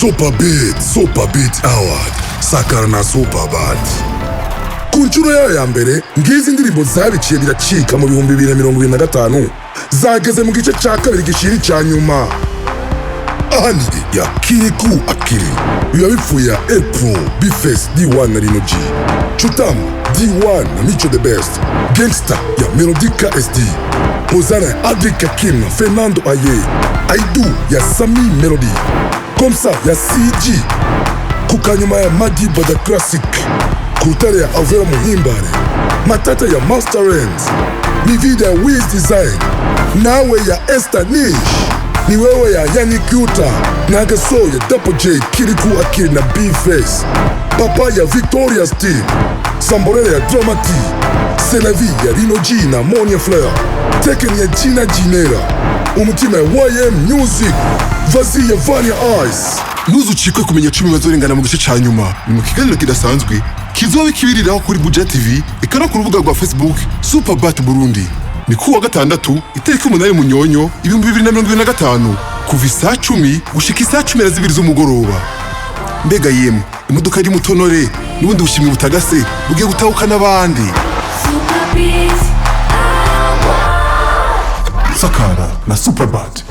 Superbeat Award sakara na Superbad. Ku nshuro yayo ya mbere ngizi indirimbo zabiciye biracika mu 2025 zageze mu gice cya kabiri gishiri cya nyuma. Ahandi ya Kirikou akiri biba bipfuye April, B-Face, D1 na Rino G, Chutam, D1 na Micho the Best, Gangsta ya Melodica SD, Hozana ya Adric Hakim na Fernando Aye, Aidu ya Sami Melody, Komsa ya CG, Kukanyuma ya Madi Bada Classic, Kurutare ya Avera Muhimbare, Matata ya Master Rands, Nivida ya Wiz Design, Nawe ya Esther Nish, Ni wewe ya Yannick Yuta, Nagaso ya Double J, Kirikou akiri na B-Face, Papa ya Victoria Steve, Samborele ya Dramati, C'est la vie ya Rino G na Monia Fleur, Tekken ya Gina Ginera, Umutima ya YM Music, Vazi ya Vania Ice. Ntuzucikwe kumenya 10 bazorengana mu gice ca nyuma. Ni mu kiganiro kidasanzwe kizoba kibiriraho kuri Budget TV ikana ku rubuga rwa Facebook Superbat Burundi. Ni kuwa gatandatu itariki 8 Munyonyo 2025 kuva saa 10 gushika saa 12 z'umugoroba. Mbega yemwe imodoka iri mutonore n'ubundi bushimwe butagase bugiye gutahukana abandi. Sakara na Superbat.